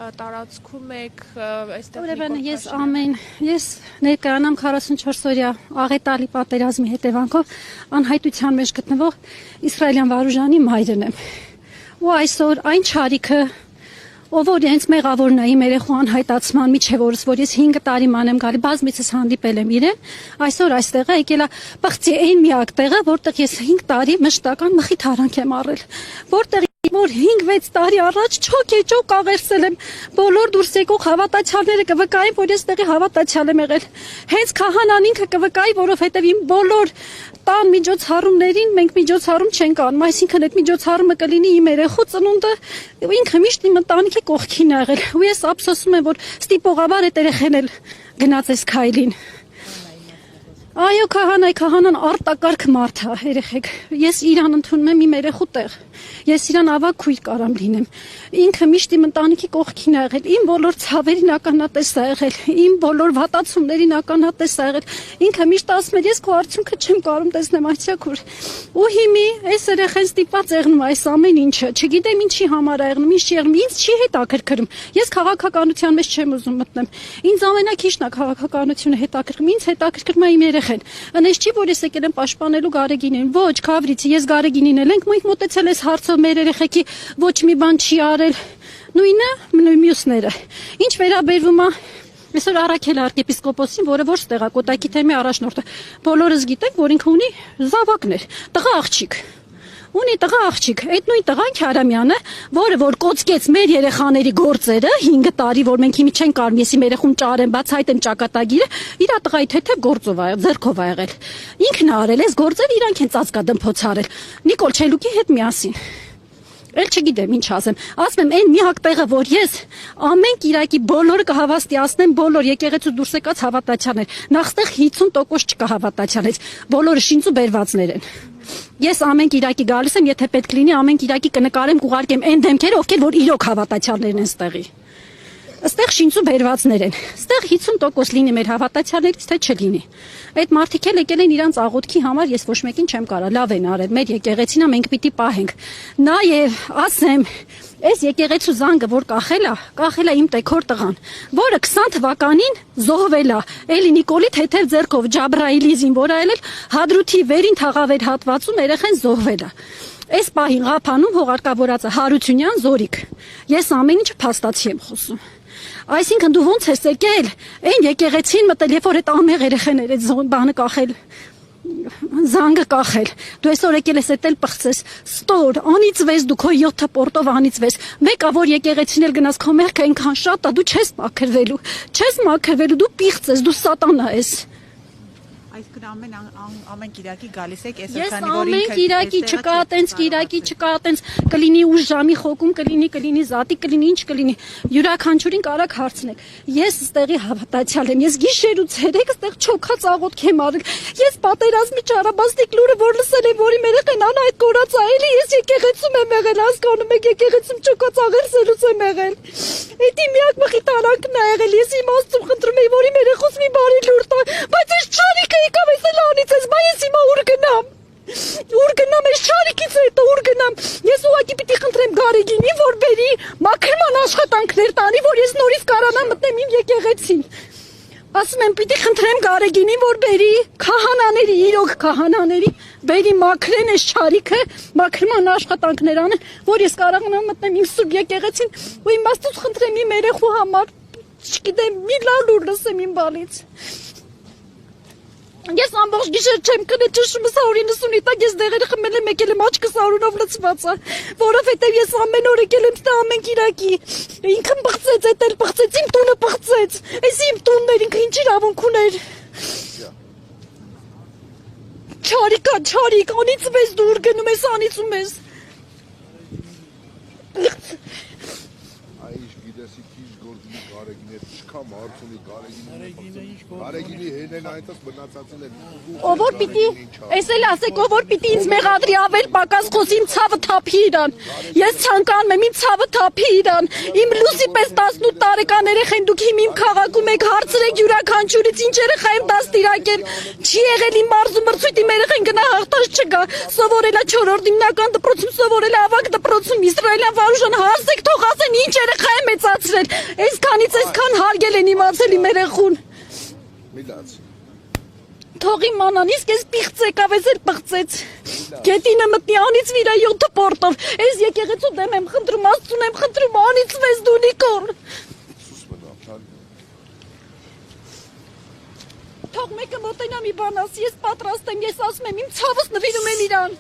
տարածքում եք այստեղ ես ներկայանամ 44-օրյա աղետալի պատերազմի հետևանքով անհայտության մեջ գտնվող իսրայելյան վարուժանի մայրն եմ։ Ու այսօր այն չարիքը, ով որ հենց մեղավորն է իմ երեխու անհայտացման միջև օրս, որ ես 5 տարի ման եմ գալի, բազմիցս հանդիպել եմ իրեն, այսօր այստեղ է եկել է բղծի այն միակ տեղը, որտեղ ես 5 տարի մշտական մխիթարանք եմ առել, որտեղ որ 5-6 տարի առաջ չոք աղերսել եմ, բոլոր դուրս եկող հավատացյալները կվկային, որ ես տեղի հավատացյալ եմ եղել, հենց քահանան ինքը կվկայի, որովհետև իմ բոլոր տան միջոցառումներին մենք միջոցառում չենք անում, այսինքն այդ միջոցառումը կլինի իմ երեխու ծնունդը, ինքը միշտ իմ ընտանիքի կողքին է եղել, ու ես ափսոսում եմ, որ ստիպողաբար այդ երեխեն էլ գնաց այս քայլին։ Այո, քահանան արտակարգ մարդ է, երեխեք, ես իրան ընդունում եմ իմ երեխու տեղ, ես իրան ավագ քույր կարամ լինեմ, ինքը միշտ իմ ընտանիքի կողքին է եղել, իմ բոլոր ցավերին ականատես է եղել, իմ բոլոր վատացումներին ականատես է եղել, ինքը միշտ ասում էր, ես քո արդյունքը չեմ կարում տեսնեմ այցյակուր, ու հիմի այս երեխեն ստիպված եղնում այս ամեն ինչը, չգիտեմ ինչի համար է եղնում, ինչ չի եղնում, ինձ չի հետաքրքրում, ես քաղաքականության մեջ չեմ ուզում մտնել, ինձ ամենակիչն է քաղաքականությունը հետաքրքրում, ինձ հետաքրքրում է իմ երեխեն, անես չի, որ ես եկել եմ պաշտպանելու Գարեգինին, ոչ, Քավրիցի, ես Գարեգինին էլ ենք, մենք մոտեցել ես հարցով մեր երեխեքի ոչ մի բան չի արել, նույնը մյուսները, ինչ վերաբերվում է այսօր Առաքել arczepiskopos-ին, որը որ ստեղ է Կոտայքի թեմի առաջնորդը, բոլորս գիտենք, որ ինքը ունի զավակներ, տղա աղջիկ, ունի տղա աղջիկ, այդ նույն տղան Քարամյանը, որը որ կոծկեց մեր երեխաների գործերը 5 տարի, որ մենք հիմի չենք կարող, ես իմ երեխուն ճարեմ, բացահայտեմ ճակատագիրը, իր տղայի թեթև գործով է, ձեռքով է եղել։ Ինքն է արել այս գործերը, իրանք են ծածկադմփոց արել։ Նիկոլ Չելուկի հետ միասին։ Էլ չգիտեմ ինչ ասեմ, ասում եմ այն միակ տեղը, որ ես ամեն Կիրակի բոլորը կհավաստիացնեմ, բոլոր եկեղեցու դուրս եկած հավատացյալներ, նախստեղ 50% չկա հավատացյալից, բոլորը շինծու բերվածներ են։ Ես ամեն Կիրակի գալիս եմ, եթե պետք լինի, ամեն Կիրակի կնկարեմ, կուղարկեմ այն դեմքերը, ովքեր որ իրոք հավատացյալներն են ստեղի։ Այստեղ շինծու բերվածներ են։ Այստեղ 50% լինի մեր հավատացյալներից, թե չլինի։ Այդ մարդիկ էլ եկել են իրանց աղոթքի համար, ես ոչ մեկին չեմ կարա, լավ են արել, մեր եկեղեցին է, մենք պիտի պահենք։ Նաև ասեմ, այս եկեղեցու զանգը, որ կախել է իմ տեքոր տղան, որը 20 թվականին զոհվել է, էլի Նիկոլի թեթև ձեռքով Ջաբրայիլի զինվորայել Հադրութի վերին թաղավեր հատվածում երեխեն զոհվել է։ Այս պահին Ղափանում հողարկավորածը Հարությունյան Զորիկ։ Ես ամեն ինչը փաստացի եմ խոսում։ Այսինքն դու ոնց ես եկել, այն եկեղեցին մտել, երբ որ այդ ամեղ երեխաներ այդ բանը կախել, զանգը կախել, դու այսօր եկել ես այդել պղծես, ստոր, անիծվես դու քո 7 պորտով անիծվես, մեկա որ եկեղեցին էլ գնաս քո մեղքը այնքան շատ է, դու չես մաքրվելու, դու պիղծ ես, դու սատանա ես։ Այսինքն ամեն Կիրակի գալիս եք, ես ամեն Կիրակի չկա, տենց Կիրակի չկա, տենց կլինի ուժ ժամի խոկում, կլինի զատի, կլինի ինչ կլինի, յուրաքանչյուրին կարաք հարցնեք։ Ես ստեղի հավատացյալ եմ, ես գիշեր ու ցերեկ ստեղ չոքած աղոթք եմ արել։ Ես պատերազմի ճարաբաստիկ լուրը որ լսել եմ, որի երեխան անհայտ կորած է, էլի ես եկեղեցում եմ եղել, հասկանում եք, եկեղեցում չոքած աղերսելուց եմ եղել։ Էդի միակ մխիթարանքն է եղել, ես իմ Աստծուն խնդրում եմ, որ իմ երեխուս մի բարի լուր տա, բայց այս չարիքը եկավ ես էլ անիծես, բա ես հիմա ուր գնամ, ես չարիքից հետո ուր գնամ, ես ուղղակի պիտի խնդրեմ Գարեգինի, որ բերի մաքրման աշխատանքներ տանի, որ ես նորից կարանամ մտնեմ իմ եկեղեցին։ Ասում եմ, պիտի խնդրեմ Գարեգինին, որ բերի քահանաների, իրոք քահանաների, բերի մաքրեն այս չարիքը, մաքրման աշխատանքներ անեն, որ ես կարողանամ մտնեմ իմ սուրբ եկեղեցին ու իմ Աստծուց խնդրեմ իմ երեխու համար, չգիտեմ, մի լավ լուր լսեմ իմ բանից։ Ես ամբողջ գիշեր չեմ կնել ճշմարտ 190-ի տակ ես դեղերը խմել եմ, եկել եմ աչքս արունով լցված է, որովհետև ես ամեն օր եկել եմ ստե ամեն Կիրակի։ Ինքը բղծեց, էտել բղծեց, իմ տունը բղծեց։ Այս իմ տունն էր, ինքը ինչ իրավունք ուներ։ Չարիք, անիծվես դու ուր գնում ես, անիծում ես։ Գարեգինի հենեն այնտեղ մնացածն են։ Ով որ պիտի, այս էլ ասեք, ով որ պիտի ինձ մեղադրի ավել պակաս խոսի, իմ ցավը թափի իրան։ Ես ցանկանում եմ իմ ցավը թափի իրան։ Իմ լուսի պես 18 տարեկան երեխան դուք իմ քաղաքում եք, հարցրեք յուրաքանչյուրից ինչ երեխա եմ դաստիարակել։ Չի եղել իմ մարզու մրցույթի երեխան գնա հաղթած չգա։ Սովորել է 4-րդ հիմնական դպրոցում, սովորել է ավագ դպրոցում, իսրայելյան վարուժան հարցեք թող ասեն ինչ երեխա եմ լրացրել։ Այսքանից այսքան հարգել են իմացել իմ երեխուն։ Մի լաց։ Թող իմանան, իսկ ես պիղծ եկավ, ես էլ պղծեց։ Գետինը մտնի անից վիրա 7 պորտով։ Ես եկեղեցու դեմ եմ խնդրում, Աստծուն եմ խնդրում, անից վես դու Նիկոլ։ Սուս մնա, Թող մեկը մոտենա մի բան ասի, ես պատրաստ եմ, ես ասում եմ, իմ ցավս նվիրում եմ իրան։